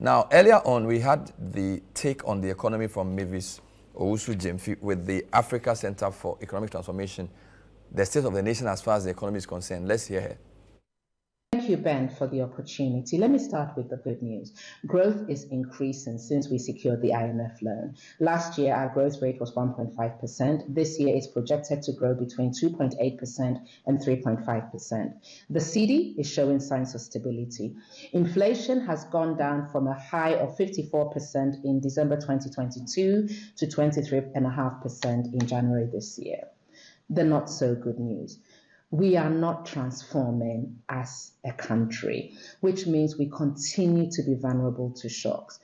Now, earlier on, we had the take on the economy from Mavis Owusu-Gyamfi with the Africa Center for Economic Transformation, the state of the nation as far as the economy is concerned. Let's hear her. Thank you, Ben, for the opportunity. Let me start with the good news. Growth is increasing since we secured the IMF loan. Last year, our growth rate was 1.5%. This year, it's projected to grow between 2.8% and 3.5%. The Citi is showing signs of stability. Inflation has gone down from a high of 54% in December 2022 to 23.5% in January this year. The not so good news. We are not transforming as a country, which means we continue to be vulnerable to shocks.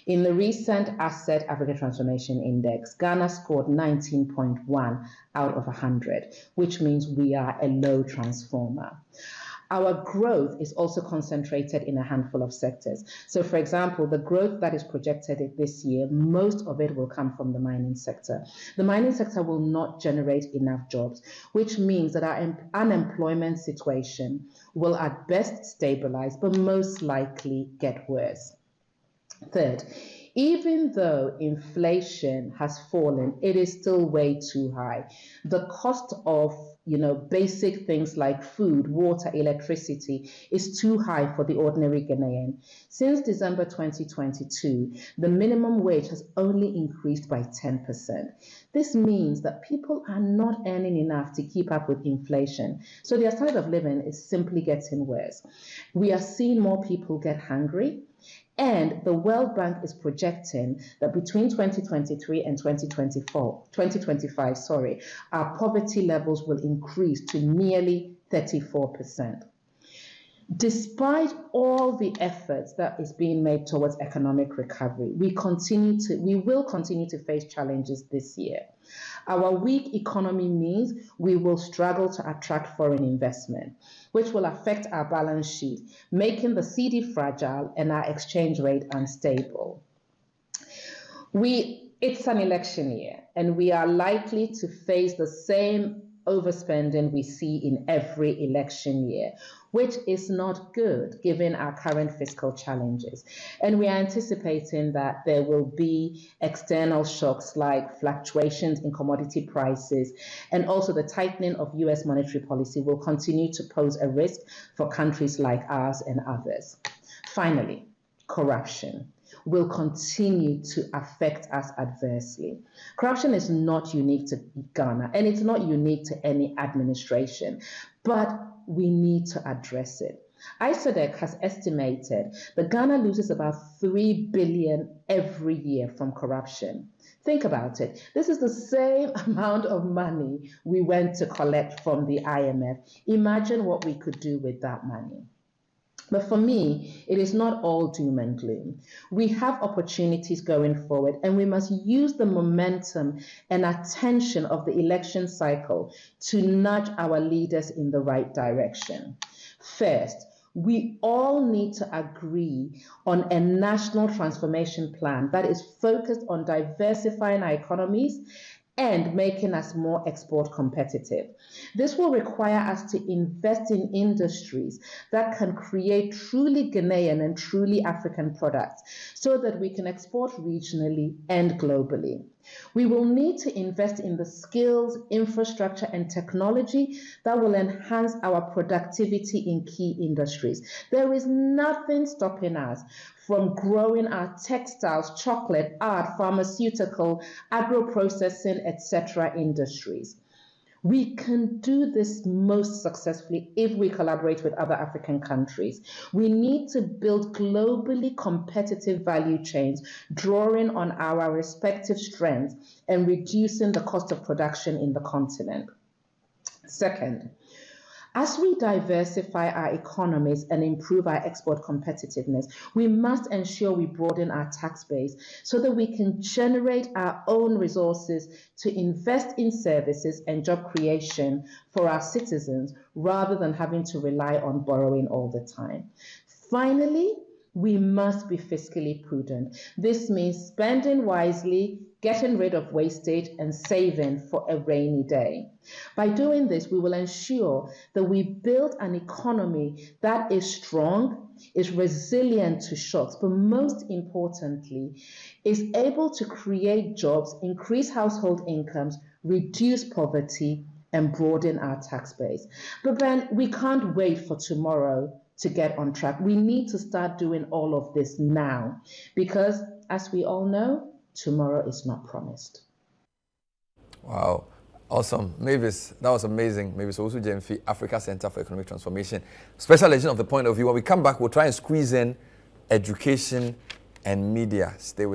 In the recent ACET Africa Transformation Index, Ghana scored 19.1 out of 100, which means we are a low transformer. Our growth is also concentrated in a handful of sectors. So, for example, the growth that is projected this year, most of it will come from the mining sector. The mining sector will not generate enough jobs, which means that our unemployment situation will at best stabilize, but most likely get worse. Third, even though inflation has fallen, it is still way too high. The cost of basic things like food, water, electricity is too high for the ordinary Ghanaian. Since December 2022, the minimum wage has only increased by 10%. This means that people are not earning enough to keep up with inflation. So their standard of living is simply getting worse. We are seeing more people get hungry. And the World Bank is projecting that between 2023 and 2025, our poverty levels will increase to nearly 34%. Despite all the efforts that is being made towards economic recovery, we will continue to face challenges this year. Our weak economy means we will struggle to attract foreign investment, which will affect our balance sheet, making the cedi fragile and our exchange rate unstable. It's an election year, and we are likely to face the same overspending we see in every election year, which is not good given our current fiscal challenges. And we are anticipating that there will be external shocks like fluctuations in commodity prices, and also the tightening of US monetary policy will continue to pose a risk for countries like ours and others. Finally, corruption will continue to affect us adversely. Corruption is not unique to Ghana, and it's not unique to any administration, but we need to address it. ACET has estimated that Ghana loses about 3 billion every year from corruption. Think about it. This is the same amount of money we went to collect from the IMF. Imagine what we could do with that money. But for me, it is not all doom and gloom. We have opportunities going forward, and we must use the momentum and attention of the election cycle to nudge our leaders in the right direction. First, we all need to agree on a national transformation plan that is focused on diversifying our economies and making us more export competitive. This will require us to invest in industries that can create truly Ghanaian and truly African products so that we can export regionally and globally. We will need to invest in the skills, infrastructure, and technology that will enhance our productivity in key industries. There is nothing stopping us from growing our textiles, chocolate, art, pharmaceutical, agro-processing, etc. industries. We can do this most successfully if we collaborate with other African countries. We need to build globally competitive value chains, drawing on our respective strengths and reducing the cost of production in the continent. Second, as we diversify our economies and improve our export competitiveness, we must ensure we broaden our tax base so that we can generate our own resources to invest in services and job creation for our citizens rather than having to rely on borrowing all the time. Finally, we must be fiscally prudent. This means spending wisely, getting rid of wastage, and saving for a rainy day. By doing this, we will ensure that we build an economy that is strong, is resilient to shocks, but most importantly, is able to create jobs, increase household incomes, reduce poverty, and broaden our tax base. But then we can't wait for tomorrow to get on track. We need to start doing all of this now because, as we all know, tomorrow is not promised. Wow. Awesome. Mavis, that was amazing. Mavis Owusu-Gyamfi, Africa Center for Economic Transformation. Special edition of The Point of View. When we come back, we'll try and squeeze in education and media. Stay with